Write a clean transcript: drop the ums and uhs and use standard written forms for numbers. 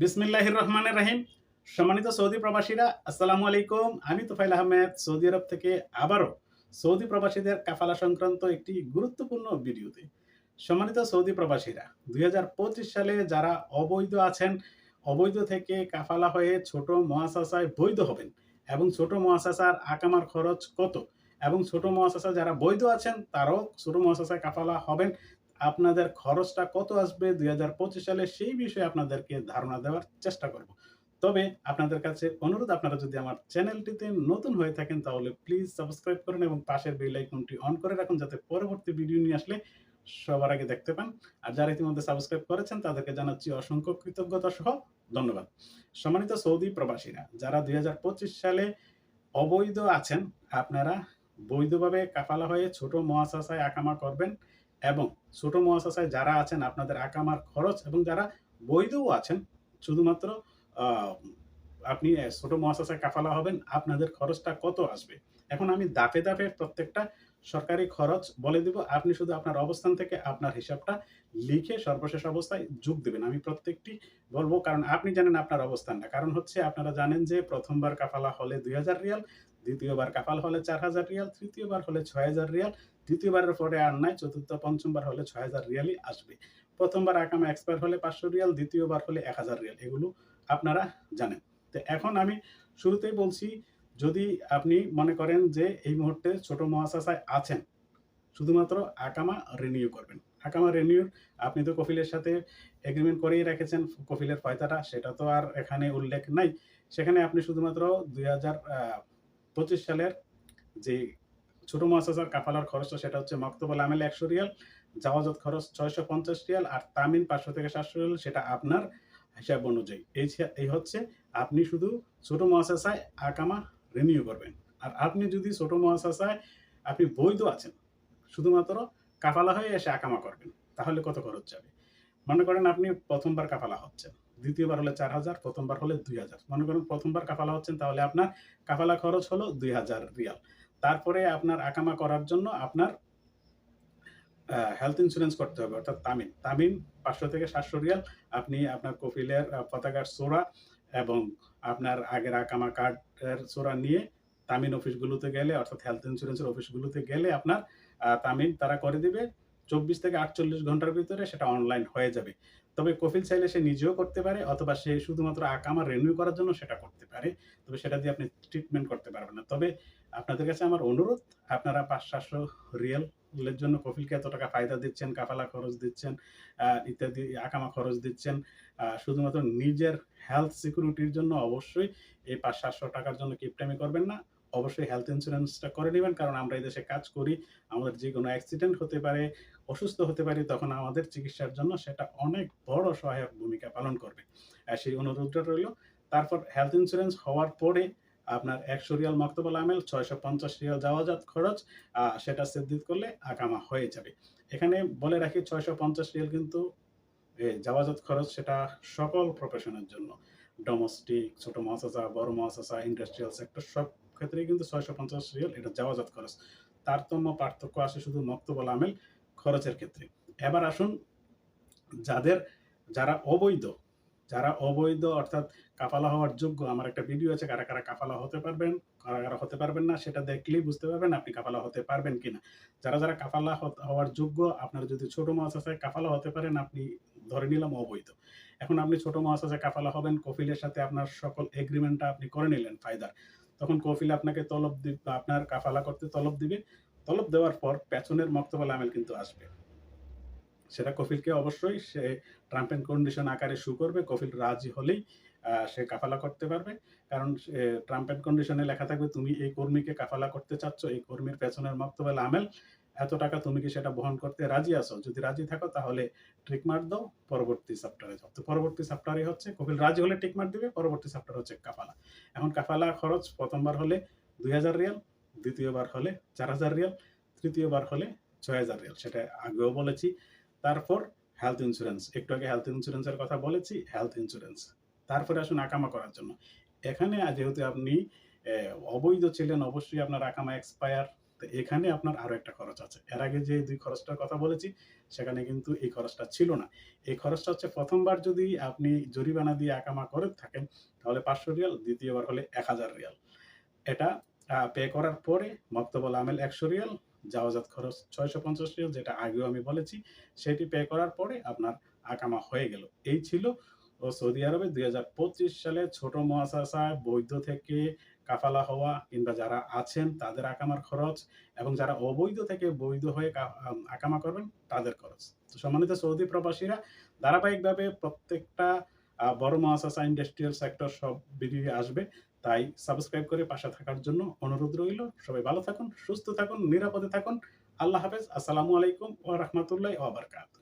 বিসমিল্লাহির রহমানির রহিম। সম্মানিত সৌদি প্রবাসীরা, আসসালামু আলাইকুম। আমি তোফায়েল আহমেদ সৌদি আরব থেকে আবারও সৌদি প্রবাসীদের কাফালা সংক্রান্ত একটি গুরুত্বপূর্ণ ভিডিওতে। সম্মানিত সৌদি প্রবাসীরা, ২০২৫ সালে যারা অবৈধ আছেন, অবৈধ থেকে কাফালা হয়ে ছোট মুআসাসায় বৈধ হবেন এবং ছোট মুআসাসার আকামার খরচ কত, এবং ছোট মুআসাসা যারা বৈধ আছেন তারাও ছোট মুআসাসায় কাফালা হবেন, আপনাদের খরচটা কত আসবে ২০২৫ সালে সেই বিষয়ে আপনাদেরকে ধারণা দেওয়ার চেষ্টা করব। তবে আপনাদের কাছে অনুরোধ, আপনারা যদি আমার চ্যানেলটিতে নতুন হয়ে থাকেন তাহলে প্লিজ সাবস্ক্রাইব করুন এবং পাশের বেল আইকনটি অন করে রাখুন যাতে পরবর্তী ভিডিও নিয়ে আসলে সবার আগে দেখতে পান। আর যারা ইতিমধ্যে সাবস্ক্রাইব করেছেন তাদেরকে জানাচ্ছি অসংখ্য কৃতজ্ঞতা সহ ধন্যবাদ। সম্মানিত সৌদি প্রবাসীরা, যারা ২০২৫ সালে অবৈধ আছেন, আপনারা বৈধভাবে কাফালা হয়ে ছোট মুআসাসায় আকামা করবেন এবং ছোট মুআসাসায় যারা আছেন আপনাদের আকামার খরচ, এবং যারা বৈধও আছেন শুধুমাত্র আ আপনি ছোট মুআসাসায় কাফালা হবেন, আপনাদের খরচটা কত আসবে? এখন আমি ধাপে, ধাপে প্রত্যেকটা সরকারি খরচ বলে দিব। আপনি শুধু আপনার অবস্থান থেকে আপনার হিসাবটা লিখে সর্বশেষ অবস্থায় যোগ দিবেন। আমি প্রত্যেকটি বলব কারণ আপনি জানেন আপনার অবস্থানটা। কারণ হচ্ছে আপনারা জানেন যে ১ম বার কাফালা হলে ৳২,০০০, দ্বিতীয়বার কাফালা হলে ৳৪,০০০, তৃতীয়বার হলে ৳৬,০০০, তৃতীয়বারের পরে আর নাই, চতুর্থ, পঞ্চম বার হলে ৳৬,০০০ই আসবে। ১ম বার আকামা এক্সপায়ার হলে ৳৫০০, দ্বিতীয়বার হলে ৳১,০০০, এগুলো আপনারা জানেন। তো এখন আমি শুরুতেই বলছি, যদি আপনি মনে করেন যে এই মুহূর্তে ছোট মুআসাসায় আছেন, শুধুমাত্র আকামা রিনিউ করবেন। আকামা রিনিউর আপনি তো কফিলের সাথে এগ্রিমেন্ট করেই রেখেছেন, কফিলের ফয়সাটা সেটা তো আর এখানে উল্লেখ নাই। সেখানে আপনি শুধুমাত্র ২০২৫ সালের যে ছোট মুআসাসার কাফালার খরচটা সেটা হচ্ছে মক্তবুল আমেল ৳১০০, জাওয়াজাত খরচ ৳৬৫০ আর তামিন ৳৫০০ থেকে ৳৭০০, সেটা আপনার হিসাব অনুযায়ী। এই হচ্ছে আপনি শুধু ছোট মুআসাসায় আকামা রিনিউ করবেন। আর আপনি যদি ছোট মুআসাসায় আপনি বৈধ আছেন, শুধুমাত্র কাফালা হয়ে এসে আকামা করবেন, তাহলে কত খরচ যাবে? মনে করেন আপনি ১ম বার কাফালা হচ্ছেন, দ্বিতীয়বার হলে ৪,০০০, ১ম বার হলে ২,০০০। মনে করেন ১ম বার কাফালা হচ্ছেন, তাহলে আপনার কাফালা খরচ হলো ৳২,০০০। তারপরে আপনার আকামা করার জন্য আপনার হেলথ ইন্সুরেন্স করতে হবে, অর্থাৎ তামিন। তামিন ৳৫০০ থেকে ৳৭০০, আপনি আপনার কফিলের পতাকার সোরা এবং আপনার আগের আকামা কার্ডের সোরা নিয়ে তামিন অফিসগুলোতে গেলে, অর্থাৎ হেলথ ইন্সুরেন্সের অফিসগুলোতে গেলে আপনার তামিন তারা করে দিবে। ২৪ থেকে ৪৮ ঘন্টার ভিতরে সেটা অনলাইন হয়ে যাবে। তবে কফিল চাইলে সে নিজেও করতে পারে, অথবা সে শুধুমাত্র আকামা রিনিউ করার জন্য সেটা করতে পারে। তবে সেটা দিয়ে আপনি ট্রিটমেন্ট করতে পারবেন না। তবে আপনাদের কাছে আমার অনুরোধ, আপনারা ৳৫০০-৭০০ এর জন্য কফিলকে এত টাকা ফায়দা দিচ্ছেন, কাফালা খরচ দিচ্ছেন, ইত্যাদি আকামা খরচ দিচ্ছেন। শুধুমাত্র নিজের হেলথ সিকিউরিটির জন্য অবশ্যই এই ৳৫০০-৭০০ জন্য কিপটামি করবেন না। অবশ্যই হেলথ ইন্সুরেন্সটা করে নিবেন। কারণ আমরা এই দেশে কাজ করি। আমাদের যেকোনো অ্যাক্সিডেন্ট হতে পারে, অসুস্থ হতে পারি, তখন আমাদের চিকিৎসার জন্য সেটা অনেক বড় সহায়ক ভূমিকা পালন করবে। সেই অনুরোধটা রইল। তারপর হেলথ ইন্সুরেন্স হওয়ার পরে আপনার ৳১০০ মক্তবুল আমেল, ৳৬৫০ যাওয়াজাত খরচ, সেটা সেদ্দিত করলে আকামা হয়ে যাবে। এখানে বলে রাখি, ৳৬৫০ কিন্তু যাওয়াজাত খরচ, সেটা সকল প্রফেশনের জন্য। ডোমেস্টিক, ছোট মুআসাসা, বড় মুআসাসা, ইন্ডাস্ট্রিয়াল সেক্টর সব ক্ষেত্রেই কিন্তু ৳৬৫০ এটা যাওয়াজাত খরচ। তারতম্য পার্থক্য আসে শুধু মক্তবুল আমেল খরচের ক্ষেত্রে। এবার আসুন, যাদের যারা অবৈধ, যারা অবৈধ অর্থাৎ কাফালা হওয়ার যোগ্য, আমার একটা ভিডিও আছে কারা, কারা কাফালা হতে পারবেন, কারা, কারা হতে পারবেন না, সেটা দেখলেই বুঝতে পারবেন আপনি কাফালা হতে পারবেন কিনা। যারা, যারা কাফালা হওয়ার যোগ্য, আপনারা যদি ছোট মুআসাসায় কাফালা হতে পারেন, আপনি ধরে নিলাম অবৈধ। এখন আপনি ছোট মুআসাসায় কাফালা হবেন, কফিলের সাথে আপনার সকল এগ্রিমেন্টটা আপনি করে নিলেন ফায়দার। তখন কফিল আপনাকে আপনার কাফালা করতে তলব দিবে। তলব দেওয়ার পর পেছনের মক্তবুল আমেল কিন্তু আসবে। সেটা কফিলকে অবশ্যই সে টার্ম এন্ড কন্ডিশন আকারে শো করবে। কফিল রাজি হলেই সে কাফালা করতে পারবে। কারণ টার্ম এন্ড কন্ডিশনে লেখা থাকবে, তুমি এই কর্মীকে কাফালা করতে চাচ্ছ, এই কর্মীর পেছনের মক্তবুল আমেল এত টাকা, তুমি কি সেটা বহন করতে রাজি আছো? যদি রাজি থাকো তাহলে টিক মার্ক দাও, পরবর্তী চ্যাপ্টারে যাও। তো পরবর্তী চ্যাপ্টারে হচ্ছে কফিল রাজি হলে টিক মার্ক দিবে, পরবর্তী চ্যাপ্টার হচ্ছে কাফালা। এখন কাফালা খরচ ১ম বার হলে ৳২,০০০, দ্বিতীয়বার হলে ৳৪,০০০, তৃতীয়বার হলে ৳৬,০০০, সেটা আগেও বলেছি। তারপর হেলথ ইন্সুরেন্স, একটু আগে হেলথ ইন্সুরেন্সের কথা বলেছি, হেলথ ইন্সুরেন্স। তারপরে আসুন আকামা করার জন্য। এখানে যেহেতু আপনি অবৈধ ছিলেন, অবশ্যই আপনার আকামা এক্সপায়ার তো এখানে আপনার আরো একটা খরচ আছে। এর আগে যে ২ খরচটার কথা বলেছি, সেখানে কিন্তু এই খরচটা ছিল না। এই খরচটা হচ্ছে ১ম বার যদি আপনি জরিমানা দিয়ে আকামা করে থাকেন, তাহলে ৳৫০০, দ্বিতীয়বার হলে ৳১,০০০। এটা পে করার পরে মক্তবুল আমেল ৳১০০, জাওযাত খরচ ৳৬৫০, যেটা আগেও আমি বলেছি। সেটি পে করার পরে আপনার আকামা হয়ে গেল। এই ছিল সৌদি আরবে ২০২৫ সালে ছোট মুআসাসায় বৈধ থেকে কাফালা হওয়া কিংবা যারা আছেন তাদের আকামার খরচ এবং যারা অবৈধ থেকে বৈধ হয়ে আকামা করবেন তাদের খরচ। তো সম্মানিত সৌদি প্রবাসীরা ধারাবাহিকভাবে প্রত্যেকটা বড় মুআসাসা, ইন্ডাস্ট্রিয়াল সেক্টর সব ভিডিও আসবে। তাই সাবস্ক্রাইব করে পাশে থাকার জন্য অনুরোধ রইল। সবাই ভালো থাকুন, সুস্থ থাকুন, নিরাপদে থাকুন। আল্লাহ হাফেজ। আসসালামু আলাইকুম ওয়া রাহমাতুল্লাহি ওয়া বারাকাতুহু।